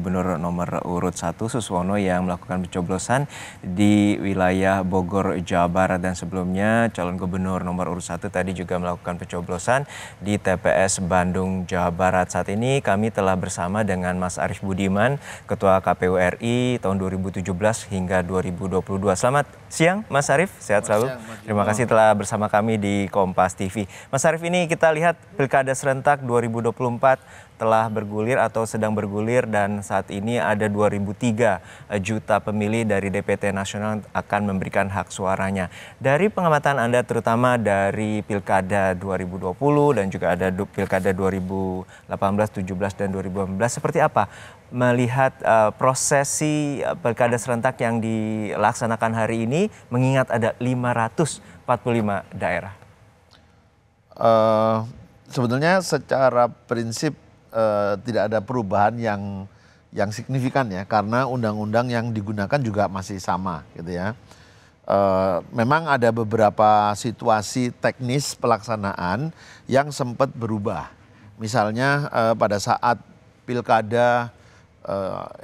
Gubernur nomor urut 1 Suswono yang melakukan pencoblosan di wilayah Bogor, Jawa Barat. Dan sebelumnya calon gubernur nomor urut 1 tadi juga melakukan pencoblosan di TPS Bandung, Jawa Barat. Saat ini kami telah bersama dengan Mas Arief Budiman, Ketua KPU RI tahun 2017 hingga 2022. Selamat siang Mas Arief, sehat selalu. Terima kasih telah bersama kami di Kompas TV. Mas Arief, ini kita lihat Pilkada serentak 2024 telah bergulir atau sedang bergulir, dan saat ini ada 2003 juta pemilih dari DPT Nasional akan memberikan hak suaranya. Dari pengamatan Anda terutama dari Pilkada 2020 dan juga ada Pilkada 2018, 17 dan 2018, seperti apa melihat prosesi Pilkada serentak yang dilaksanakan hari ini mengingat ada 545 daerah? Sebetulnya secara prinsip tidak ada perubahan yang signifikan ya, karena undang-undang yang digunakan juga masih sama gitu ya. Memang ada beberapa situasi teknis pelaksanaan yang sempat berubah. Misalnya pada saat pilkada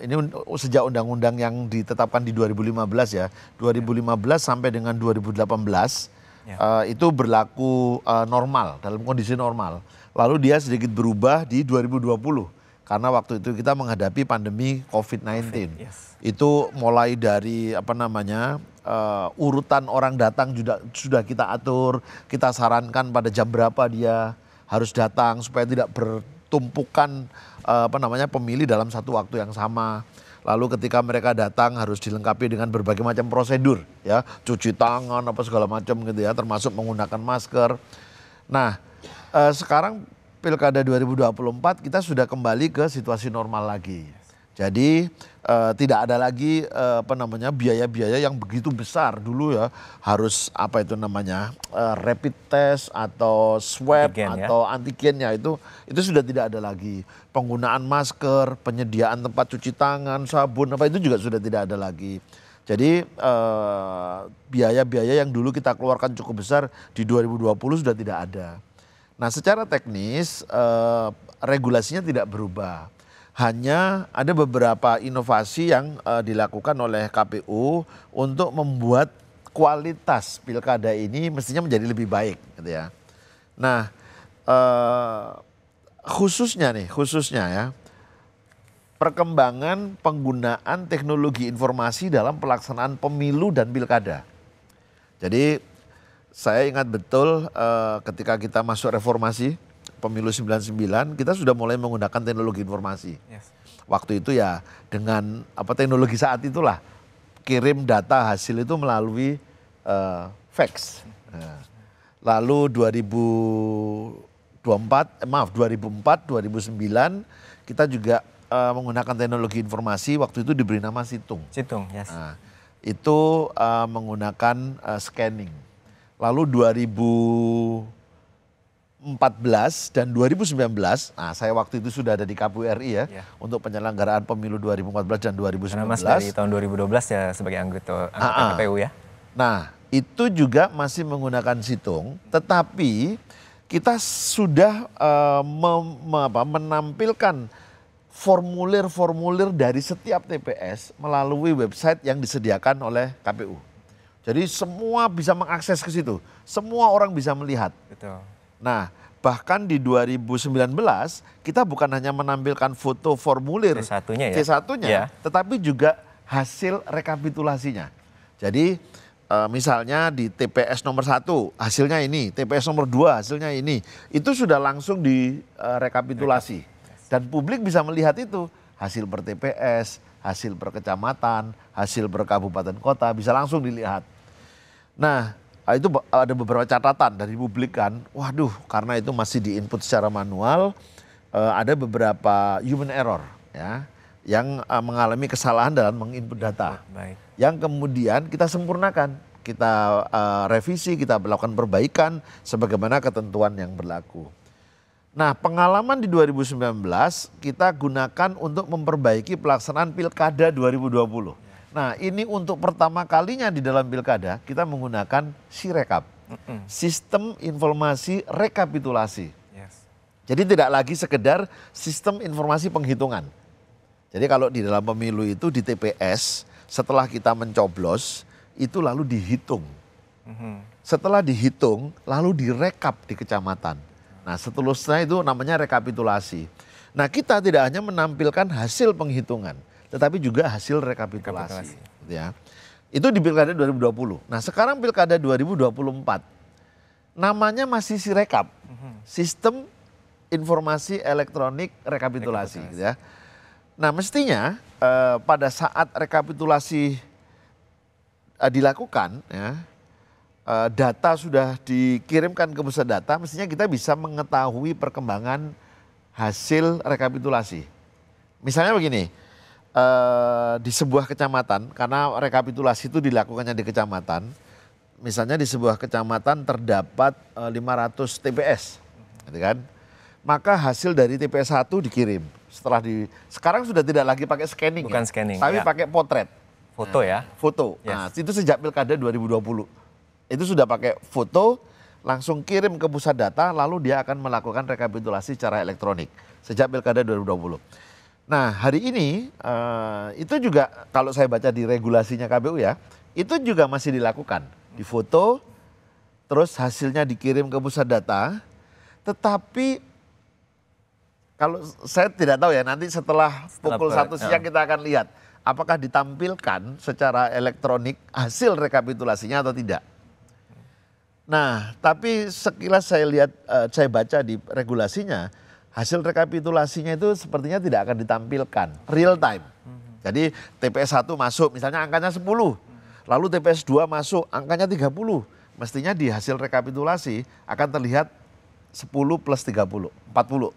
ini sejak undang-undang yang ditetapkan di 2015 ya, 2015 sampai dengan 2018 itu berlaku normal, dalam kondisi normal. Lalu dia sedikit berubah di 2020 karena waktu itu kita menghadapi pandemi COVID-19. Itu mulai dari urutan orang datang sudah kita atur, kita sarankan pada jam berapa dia harus datang supaya tidak bertumpukan pemilih dalam satu waktu yang sama. Lalu ketika mereka datang harus dilengkapi dengan berbagai macam prosedur ya, cuci tangan apa segala macam gitu ya, termasuk menggunakan masker. Nah, sekarang Pilkada 2024 kita sudah kembali ke situasi normal lagi. Jadi tidak ada lagi biaya-biaya yang begitu besar dulu ya, harus rapid test atau swab antigen, atau antigennya itu sudah tidak ada lagi. Penggunaan masker, penyediaan tempat cuci tangan, sabun itu juga sudah tidak ada lagi. Jadi biaya-biaya yang dulu kita keluarkan cukup besar di 2020 sudah tidak ada. Nah, secara teknis regulasinya tidak berubah. Hanya ada beberapa inovasi yang dilakukan oleh KPU untuk membuat kualitas pilkada ini mestinya menjadi lebih baik gitu ya. Nah, khususnya ya, perkembangan penggunaan teknologi informasi dalam pelaksanaan pemilu dan pilkada. Jadi saya ingat betul ketika kita masuk reformasi pemilu 99, kita sudah mulai menggunakan teknologi informasi. Waktu itu ya dengan teknologi saat itulah, kirim data hasil itu melalui fax. Lalu 2004, 2009 kita juga menggunakan teknologi informasi, waktu itu diberi nama Situng. Nah, itu menggunakan scanning. Lalu 2014 dan 2019, nah saya waktu itu sudah ada di KPU RI ya, untuk penyelenggaraan pemilu 2014 dan 2019. Karena Mas dari tahun 2012 ya sebagai anggota KPU ya. Nah, itu juga masih menggunakan Situng, tetapi kita sudah menampilkan formulir-formulir dari setiap TPS melalui website yang disediakan oleh KPU. Jadi semua bisa mengakses ke situ, semua orang bisa melihat. Betul. Nah, bahkan di 2019 kita bukan hanya menampilkan foto formulir C1-nya, tetapi juga hasil rekapitulasinya. Jadi misalnya di TPS nomor 1 hasilnya ini, TPS nomor 2 hasilnya ini, itu sudah langsung direkapitulasi. Dan publik bisa melihat itu, hasil per TPS, hasil per kecamatan, hasil per kabupaten kota, bisa langsung dilihat. Nah, itu ada beberapa catatan dari publik kan, waduh, karena itu masih di-input secara manual, ada beberapa human error ya, yang mengalami kesalahan dalam menginput data. Yang kemudian kita sempurnakan, kita revisi, kita melakukan perbaikan sebagaimana ketentuan yang berlaku. Nah, pengalaman di 2019 kita gunakan untuk memperbaiki pelaksanaan Pilkada 2020. Nah, ini untuk pertama kalinya di dalam pilkada kita menggunakan Sirekap, sistem informasi rekapitulasi. Jadi tidak lagi sekedar sistem informasi penghitungan. Jadi kalau di dalam pemilu itu di TPS setelah kita mencoblos itu lalu dihitung. Setelah dihitung lalu direkap di kecamatan. Nah seterusnya itu namanya rekapitulasi. Nah kita tidak hanya menampilkan hasil penghitungan tetapi juga hasil rekapitulasi. Ya. Itu di Pilkada 2020. Nah sekarang Pilkada 2024 namanya masih Sirekap. Sistem Informasi Elektronik Rekapitulasi. Gitu ya. Nah mestinya pada saat rekapitulasi dilakukan ya, data sudah dikirimkan ke pusat data, mestinya kita bisa mengetahui perkembangan hasil rekapitulasi. Misalnya begini, di sebuah kecamatan, karena rekapitulasi itu dilakukannya di kecamatan, misalnya di sebuah kecamatan terdapat 500 TPS, gitu kan? Maka hasil dari TPS 1 dikirim. Sekarang sudah tidak lagi pakai scanning, bukan ya, scanning, tapi ya. Pakai potret. Foto ya? Foto. Yes. Nah itu sejak Pilkada 2020. Itu sudah pakai foto, langsung kirim ke pusat data, lalu dia akan melakukan rekapitulasi secara elektronik. Sejak Pilkada 2020. Nah hari ini itu juga kalau saya baca di regulasinya KPU ya, itu juga masih dilakukan. Di foto, terus hasilnya dikirim ke pusat data, tetapi kalau saya tidak tahu ya nanti setelah pukul 1 siang kita akan lihat apakah ditampilkan secara elektronik hasil rekapitulasinya atau tidak. Nah, tapi sekilas saya lihat, saya baca di regulasinya, hasil rekapitulasinya itu sepertinya tidak akan ditampilkan real time. Jadi TPS 1 masuk, misalnya angkanya 10, lalu TPS 2 masuk, angkanya 30. Mestinya di hasil rekapitulasi akan terlihat 10 plus 30, 40.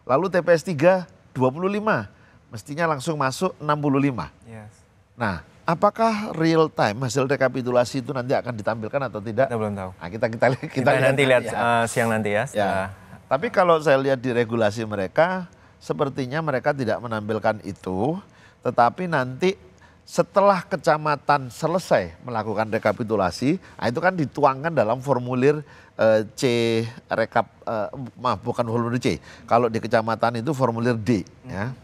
Lalu TPS 3, 25, mestinya langsung masuk 65. Yes. Nah, apakah real time hasil rekapitulasi itu nanti akan ditampilkan atau tidak? Kita belum tahu. Nah, kita nanti lihat ya. Siang nanti ya. Ya. Tapi kalau saya lihat di regulasi mereka, sepertinya mereka tidak menampilkan itu, tetapi nanti setelah kecamatan selesai melakukan rekapitulasi, nah itu kan dituangkan dalam formulir C rekap, maaf bukan formulir C. Kalau di kecamatan itu formulir D, ya.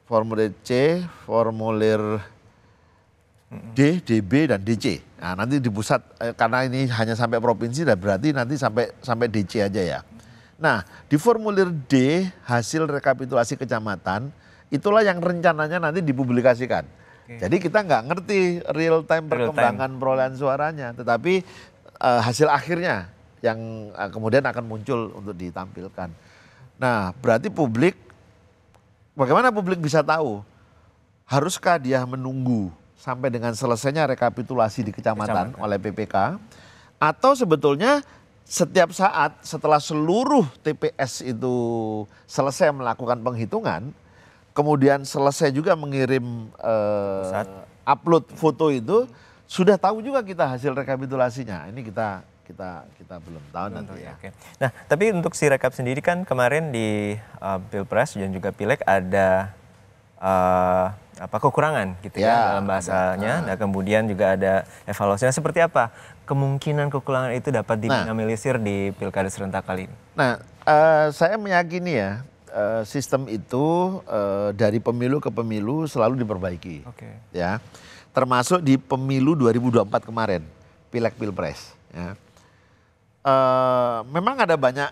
Formulir C, formulir D, DB, dan DC. Nah nanti di pusat, karena ini hanya sampai provinsi, dan berarti nanti sampai DC aja ya. Nah di formulir D, hasil rekapitulasi kecamatan, itulah yang rencananya nanti dipublikasikan. Jadi kita nggak ngerti real time perkembangan perolehan suaranya, tetapi hasil akhirnya yang kemudian akan muncul untuk ditampilkan. Nah berarti publik, bagaimana publik bisa tahu? Haruskah dia menunggu sampai dengan selesainya rekapitulasi di kecamatan oleh PPK? Atau sebetulnya setiap saat setelah seluruh TPS itu selesai melakukan penghitungan, kemudian selesai juga mengirim upload foto itu, sudah tahu juga kita hasil rekapitulasinya. Ini kita belum tahu nanti ya. Okay. Nah, tapi untuk si rekap sendiri kan kemarin di Pilpres dan juga Pileg ada kekurangan gitu ya dalam bahasanya. Nah, kemudian juga ada evaluasinya seperti apa? Kemungkinan kekurangan itu dapat diminimalisir di Pilkada serentak kali ini. Nah, saya meyakini ya, sistem itu dari pemilu ke pemilu selalu diperbaiki. Okay. Ya. Termasuk di pemilu 2024 kemarin, Pileg Pilpres. Ya. Memang ada banyak,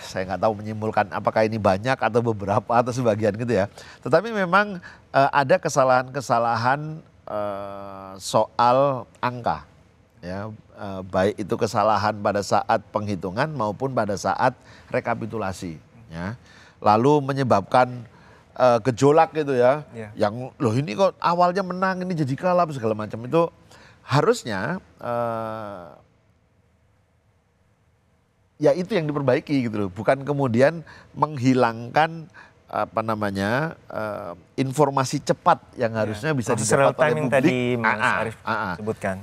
saya nggak tahu menyimpulkan apakah ini banyak atau beberapa atau sebagian gitu ya. Tetapi memang ada kesalahan-kesalahan soal angka. Ya, baik itu kesalahan pada saat penghitungan maupun pada saat rekapitulasi. Ya. Lalu menyebabkan gejolak gitu ya, yang loh ini kok awalnya menang ini jadi kalah segala macam, itu harusnya ya itu yang diperbaiki gitu loh, bukan kemudian menghilangkan informasi cepat yang harusnya bisa didapat oleh publik. Tadi Mas Arief sebutkan.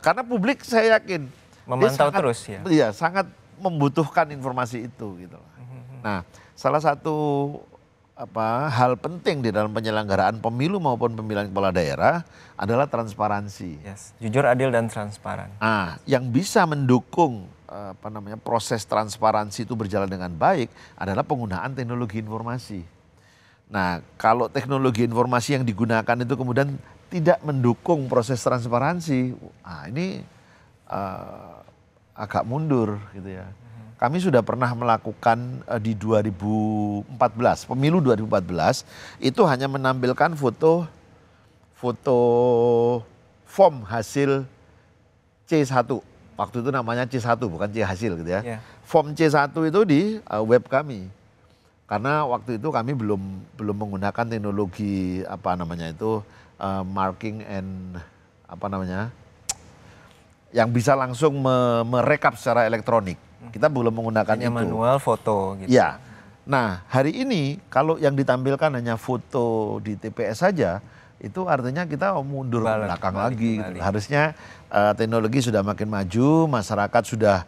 Karena publik saya yakin memantau terus ya. Iya, sangat membutuhkan informasi itu gitu. Nah, salah satu hal penting di dalam penyelenggaraan pemilu maupun pemilihan kepala daerah adalah transparansi. Yes. Jujur, adil, dan transparan. Yang bisa mendukung proses transparansi itu berjalan dengan baik adalah penggunaan teknologi informasi. Nah, kalau teknologi informasi yang digunakan itu kemudian tidak mendukung proses transparansi, nah ini agak mundur gitu ya. Kami sudah pernah melakukan di 2014, pemilu 2014 itu hanya menampilkan foto form hasil C1. Waktu itu namanya C1 bukan C hasil gitu ya. Yeah. Form C1 itu di web kami. Karena waktu itu kami belum menggunakan teknologi marking and yang bisa langsung merekap secara elektronik. Kita belum menggunakan itu. Manual foto gitu. Ya. Nah, hari ini kalau yang ditampilkan hanya foto di TPS saja, itu artinya kita mundur ke belakang lagi. Gitu. Harusnya teknologi sudah makin maju, masyarakat sudah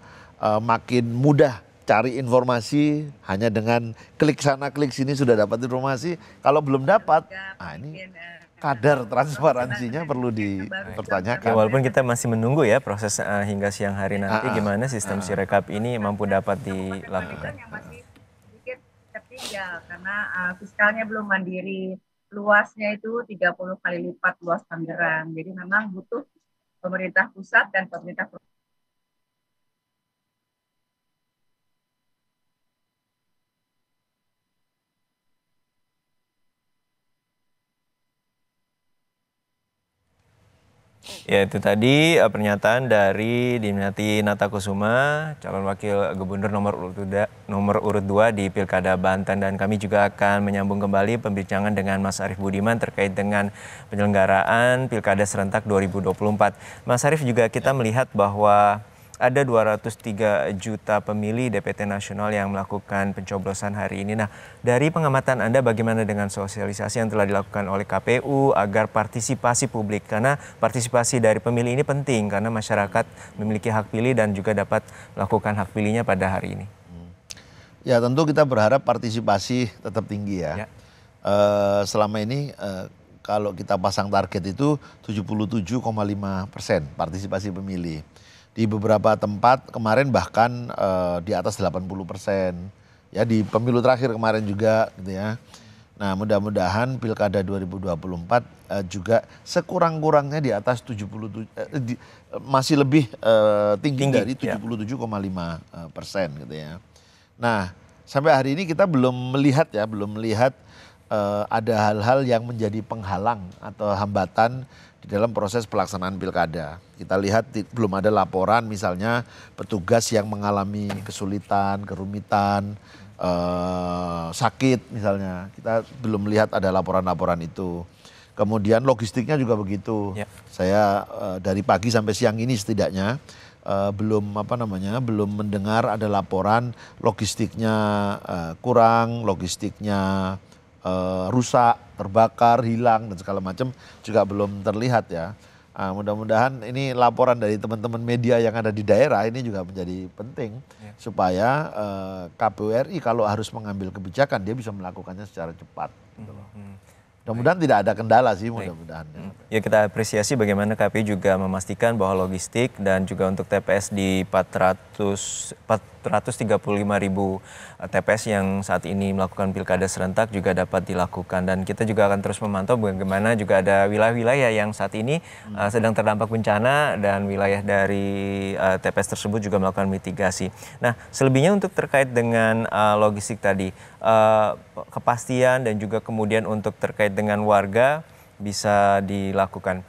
makin mudah cari informasi, hanya dengan klik sana klik sini sudah dapat informasi. Kalau belum dapat, ini kadar transparansinya perlu dipertanyakan. Ya, walaupun kita masih menunggu ya proses hingga siang hari nanti gimana sistem Sirekap ini mampu dapat dilakukan. Yang masih sedikit tertinggal karena fiskalnya belum mandiri. Luasnya itu 30 kali lipat luas Tangerang. Jadi memang butuh pemerintah pusat dan pemerintah provinsi. Ya itu tadi pernyataan dari Dimyati Natakusuma, calon wakil gubernur nomor urut 2 di Pilkada Banten, dan kami juga akan menyambung kembali pembincangan dengan Mas Arief Budiman terkait dengan penyelenggaraan Pilkada serentak 2024. Mas Arief, juga kita melihat bahwa ada 203 juta pemilih DPT nasional yang melakukan pencoblosan hari ini. Nah, dari pengamatan Anda bagaimana dengan sosialisasi yang telah dilakukan oleh KPU agar partisipasi publik? Karena partisipasi dari pemilih ini penting karena masyarakat memiliki hak pilih dan juga dapat melakukan hak pilihnya pada hari ini. Ya, tentu kita berharap partisipasi tetap tinggi ya. Selama ini kalau kita pasang target itu 77,5% partisipasi pemilih. Di beberapa tempat kemarin bahkan di atas 80%. Ya, di pemilu terakhir kemarin juga gitu ya. Nah, mudah-mudahan Pilkada 2024 juga sekurang-kurangnya di atas 77, masih lebih tinggi dari 77,5% gitu ya. Nah, sampai hari ini kita belum melihat ada hal-hal yang menjadi penghalang atau hambatan di dalam proses pelaksanaan pilkada. Kita lihat belum ada laporan misalnya petugas yang mengalami kesulitan, kerumitan, sakit misalnya. Kita belum melihat ada laporan-laporan itu. Kemudian logistiknya juga begitu. Ya. Saya dari pagi sampai siang ini setidaknya belum mendengar ada laporan logistiknya kurang, logistiknya rusak, terbakar, hilang dan segala macam juga belum terlihat ya. Mudah-mudahan ini laporan dari teman-teman media yang ada di daerah ini juga menjadi penting supaya KPU RI kalau harus mengambil kebijakan dia bisa melakukannya secara cepat. Mudah-mudahan tidak ada kendala sih, mudah-mudahan. Ya, kita apresiasi bagaimana KPU juga memastikan bahwa logistik dan juga untuk TPS di 435.000 TPS yang saat ini melakukan pilkada serentak juga dapat dilakukan. Dan kita juga akan terus memantau bagaimana juga ada wilayah-wilayah yang saat ini sedang terdampak bencana dan wilayah dari TPS tersebut juga melakukan mitigasi. Nah, selebihnya untuk terkait dengan logistik tadi, kepastian dan juga kemudian untuk terkait dengan warga bisa dilakukan.